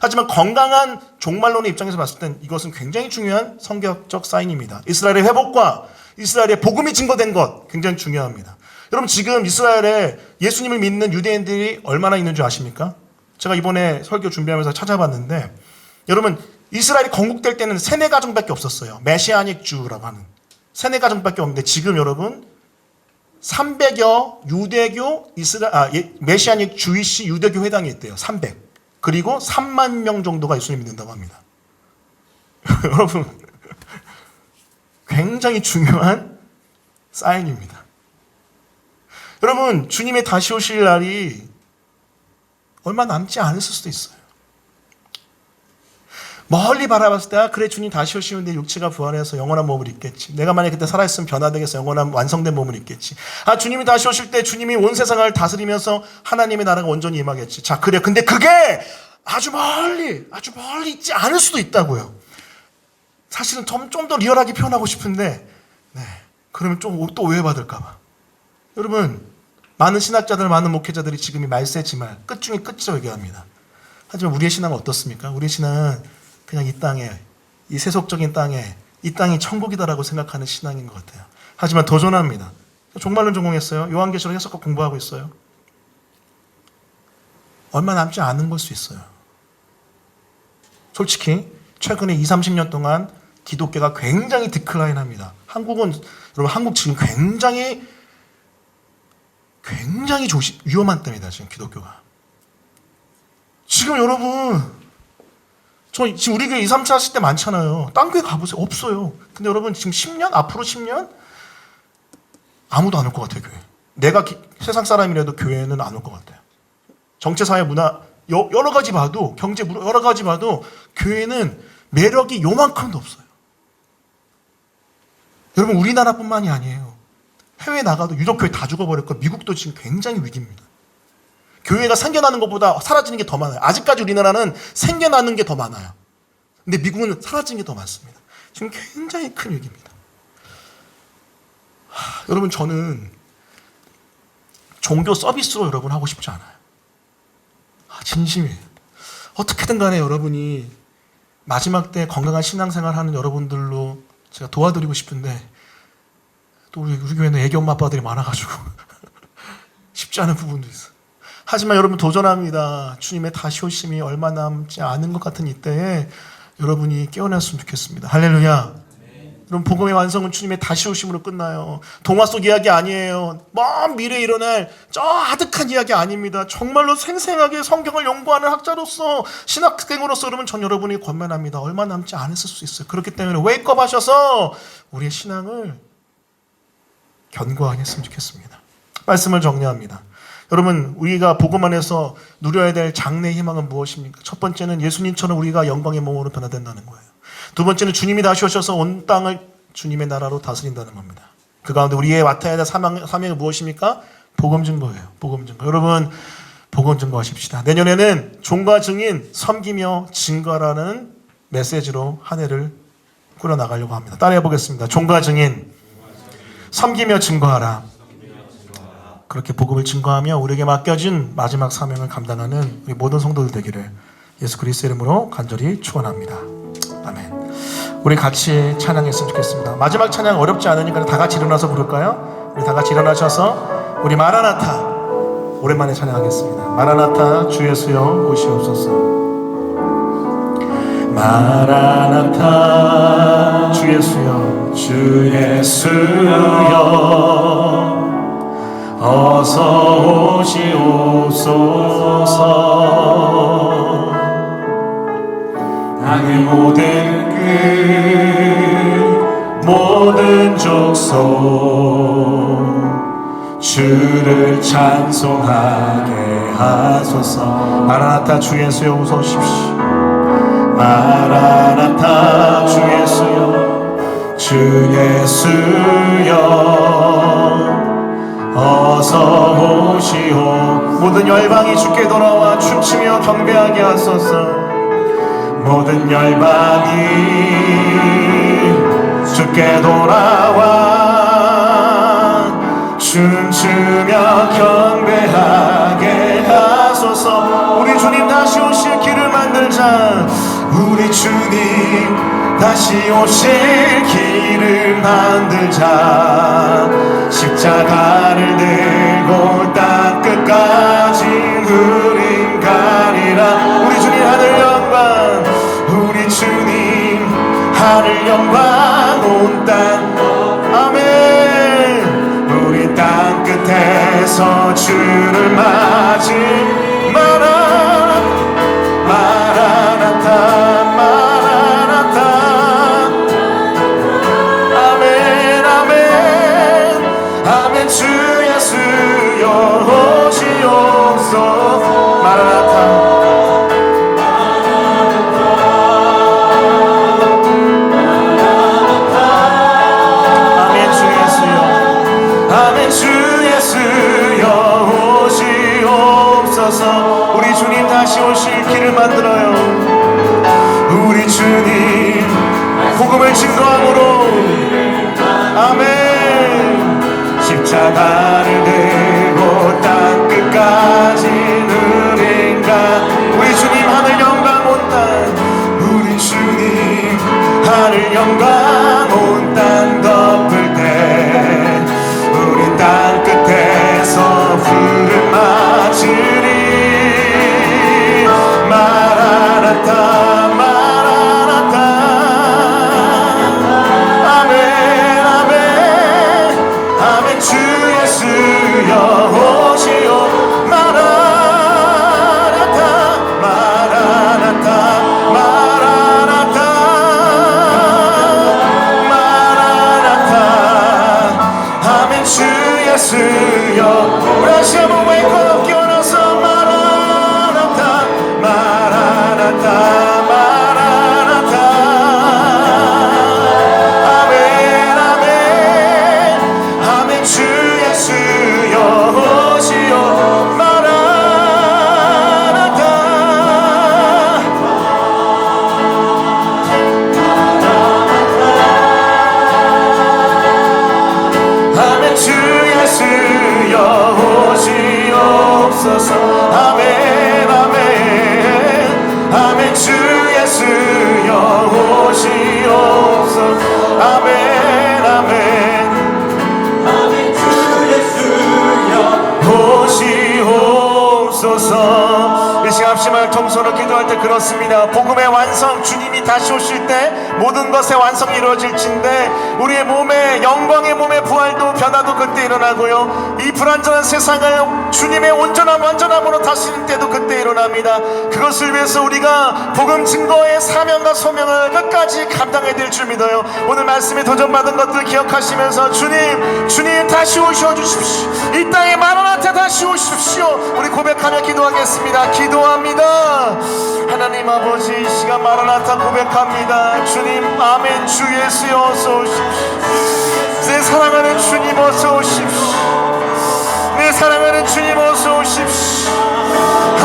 하지만 건강한 종말론의 입장에서 봤을 땐 이것은 굉장히 중요한 선교학적 사인입니다. 이스라엘의 회복과 이스라엘의 복음이 증거된 것 굉장히 중요합니다. 여러분 지금 이스라엘에 예수님을 믿는 유대인들이 얼마나 있는 줄 아십니까? 제가 이번에 설교 준비하면서 찾아봤는데 여러분 이스라엘이 건국될 때는 세네 가정밖에 없었어요. 메시아닉 주라고 하는 세네 가정밖에 없는데 지금 여러분 300여 유대교 메시아닉 주이시 유대교 회당이 있대요. 300. 그리고 3만 명 정도가 예수님 믿는다고 합니다. 여러분 굉장히 중요한 사인입니다. 여러분 주님의 다시 오실 날이 얼마 남지 않았을 수도 있어요. 멀리 바라봤을 때 그래 주님 다시 오시는데 육체가 부활해서 영원한 몸을 입겠지. 내가 만약에 그때 살아있으면 변화되겠어. 영원한 완성된 몸을 입겠지. 주님이 다시 오실 때 주님이 온 세상을 다스리면서 하나님의 나라가 온전히 임하겠지. 자 그래 근데 그게 아주 멀리 있지 않을 수도 있다고요. 사실은 좀 더 리얼하게 표현하고 싶은데 그러면 좀 또 오해받을까 봐. 여러분 많은 신학자들 많은 목회자들이 지금 이 말세지말 끝 중에 끝이라고 얘기합니다. 하지만 우리의 신앙은 어떻습니까? 우리의 신앙은 그냥 이 땅에 이 세속적인 땅에 이 땅이 천국이다라고 생각하는 신앙인 것 같아요. 하지만 도전합니다. 종말론 전공했어요. 요한계시록 해석과 공부하고 있어요. 얼마 남지 않은 걸 수 있어요. 솔직히 최근에 20-30년 동안 기독교가 굉장히 디클라인합니다. 여러분 한국 지금 굉장히 위험한 때입니다. 지금 기독교가. 지금 여러분 지금 우리 교회 2-3차 하실 때 많잖아요. 딴 교회 가보세요. 없어요. 근데 여러분 지금 10년? 앞으로 10년? 아무도 안 올 것 같아요. 교회. 내가 세상 사람이라도 교회는 안 올 것 같아요. 정치, 사회, 문화 여러 가지 봐도 경제 여러 가지 봐도 교회는 매력이 요만큼도 없어요. 여러분 우리나라뿐만이 아니에요. 해외 나가도 유럽 교회 다 죽어버렸고 미국도 지금 굉장히 위기입니다. 교회가 생겨나는 것보다 사라지는 게 더 많아요. 아직까지 우리나라는 생겨나는 게 더 많아요. 근데 미국은 사라지는 게 더 많습니다. 지금 굉장히 큰 위기입니다. 여러분 저는 종교 서비스로 여러분 하고 싶지 않아요. 진심이에요. 어떻게든 간에 여러분이 마지막 때 건강한 신앙생활 하는 여러분들로 제가 도와드리고 싶은데 또 우리 교회는 애기 엄마 아빠들이 많아가지고 쉽지 않은 부분도 있어요. 하지만 여러분 도전합니다. 주님의 다시 오심이 얼마 남지 않은 것 같은 이때에 여러분이 깨어났으면 좋겠습니다. 할렐루야. 여러분, 복음의 완성은 주님의 다시 오심으로 끝나요. 동화 속 이야기 아니에요. 먼 미래에 일어날 저 아득한 이야기 아닙니다. 정말로 생생하게 성경을 연구하는 학자로서, 신학생으로서 여러분, 전 여러분이 권면합니다. 얼마 남지 않았을 수 있어요. 그렇기 때문에 웨이크업 하셔서 우리의 신앙을 견고하게 했으면 좋겠습니다. 말씀을 정리합니다. 여러분, 우리가 복음 안에서 누려야 될 장래의 희망은 무엇입니까? 첫 번째는 예수님처럼 우리가 영광의 몸으로 변화된다는 거예요. 두 번째는 주님이 다시 오셔서 온 땅을 주님의 나라로 다스린다는 겁니다. 그 가운데 우리의 맡아야 될 사명은 무엇입니까? 복음 증거예요. 복음 증거. 여러분, 복음 증거하십시다. 내년에는 종과 증인, 섬기며 증거라는 메시지로 한 해를 꾸려나가려고 합니다. 따라해 보겠습니다. 종과 증인, 섬기며 증거하라. 그렇게 복음을 증거하며 우리에게 맡겨진 마지막 사명을 감당하는 우리 모든 성도들 되기를 예수 그리스도의 이름으로 간절히 축원합니다. 아멘. 우리 같이 찬양했으면 좋겠습니다. 마지막 찬양 어렵지 않으니까 다 같이 일어나서 부를까요? 우리 다 같이 일어나셔서 우리 마라나타 오랜만에 찬양하겠습니다. 마라나타 주 예수여 오시옵소서. 마라나타 주 예수여 주 예수여 어서 오시옵소서. 땅의 모든 끝 모든 족속 주를 찬송하게 하소서. 마라나타 주 예수여 어서 오십시오. 마라나타 주 예수여 주 예수여 어서 오시오. 모든 열방이 주께 돌아와 춤추며 경배하게 하소서. 모든 열방이 주께 돌아와 춤추며 경배하게 하소서. 우리 주님 다시 오실 길을 만들자. 우리 주님 다시 오실 길을 만들자. 십자가를 들고 땅 끝까지 우린 가리라. 우리 주님 하늘 영광, 우리 주님 하늘 영광 온 땅. 아멘. 우리 땅 끝에서 주를 맞이 마라나타 주 예수여 오시옵소서. 마라나타 아멘 주 예수여 아멘 주 예수여 오시옵소서. 우리 주님 다시 오실 길을 만들어요. 우리 주님 복음을 증거함으로 아멘. 십자가를 들고 땅 끝까지 누린가. 우리 주님 하늘 영광 온 땅. 우리 주님 하늘 영광 온 땅 덮을 때 우리 땅 끝에서 불을 맞으리. 마라나타 주 예수여 오시오. 마라나타 마라나타 마라나타 마라나타 아멘 주 예수여. 우리 다시 한번 웨이크업 깨어나서 마라나타 마라나타 마라나타 주 예수여 오시오. 마라나타 아멘 주 예수여 오시오. 그렇습니다. 복음의 완성, 주님이 다시 오실 때 모든 것의 완성이 이루어질진데 우리의 몸에, 영광의 몸의 부활도 변화도 그때 일어나고요, 이 불완전한 세상을 주님의 온전함 완전함으로 다스리는 때도 그때 일어납니다. 그것을 위해서 우리가 복음 증거의 사명과 소명을 끝까지 감당해야 될 줄 믿어요. 오늘 말씀에 도전받은 것들 기억하시면서 주님 다시 오셔 주십시오. 이 땅에 마라나타 다시 오십시오. 우리 고백하며 기도하겠습니다. 기도합니다. 하나님 아버지, 이 시간 마라나타 고백합니다. 주님, 아멘. 주 예수여 어서 오십시오. 내 사랑하는 주님 어서 오십시오. 내 사랑하는 주님 어서 오십시오.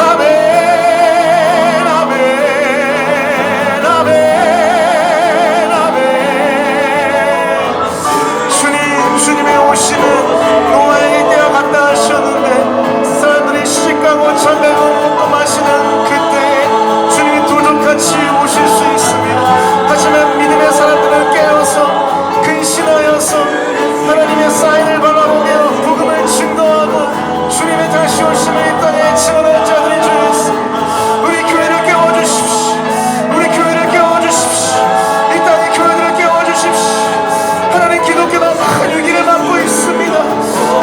아멘, 아멘, 아멘, 아멘. 주님의 오심은 노아에게 때와 같다 하셨는데 사람들이 시집가고 천배고 먹고 마시는 그때 주님이 도둑같이 오실 수 있습니다. 하지만 믿음의 사람들은 깨어서 근신하여서 하나님의 사인을 바라보며 복음을 증거하고 주님의 다시 오심을 이 땅에 증언하는 자들이 주였습니다. 우리 교회를 깨워주십시오. 우리 교회를 깨워주십시오. 이 땅의 교회들을 깨워주십시오. 하나님, 기독교가 큰 위기를 맞고 있습니다.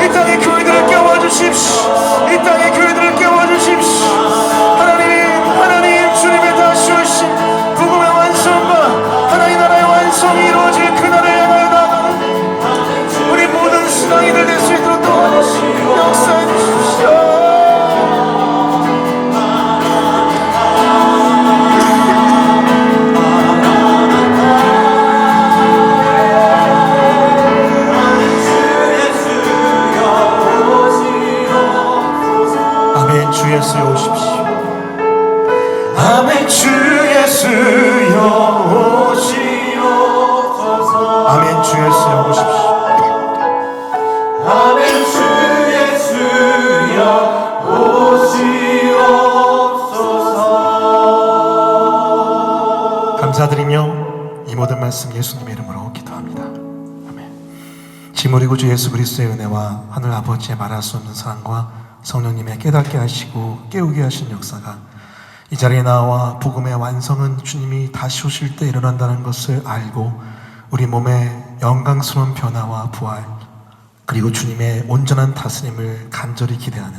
이 땅의 교회들을 깨워주십시오. 이 땅의 교회들을 깨워주십시오. 하나님, 주님의 다시 오심, 복음의 완성과 하나님 나라의 완성이 이루어질 그날을 향하여 나가는 우리 모든 신앙인들 될 수 있도록 도와주시고 역사해 주십시오. 주 예수여 오십시오. 아멘. 주 예수여 오시옵소서. 아멘. 주 예수여 오십시오. 아멘. 주 예수여 오시옵소서. 감사드리며 이 모든 말씀 예수님의 이름으로 기도합니다. 아멘. 진 우리 구주 예수 그리스도의 은혜와 하늘 아버지의 말할 수 없는 사랑과 성령님의 깨닫게 하시고 깨우게 하신 역사가 이 자리에 나와 복음의 완성은 주님이 다시 오실 때 일어난다는 것을 알고 우리 몸의 영광스러운 변화와 부활, 그리고 주님의 온전한 다스림을 간절히 기대하는,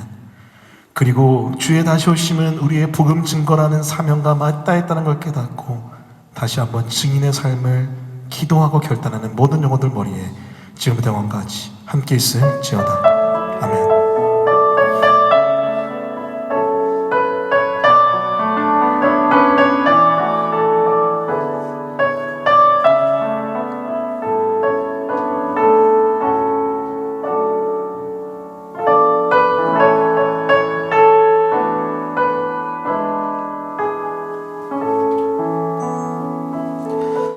그리고 주의 다시 오심은 우리의 복음 증거라는 사명과 맞닿아있다는 걸 깨닫고 다시 한번 증인의 삶을 기도하고 결단하는 모든 영혼들 머리에 지금부터 영원까지 함께 있을지어다. 아멘.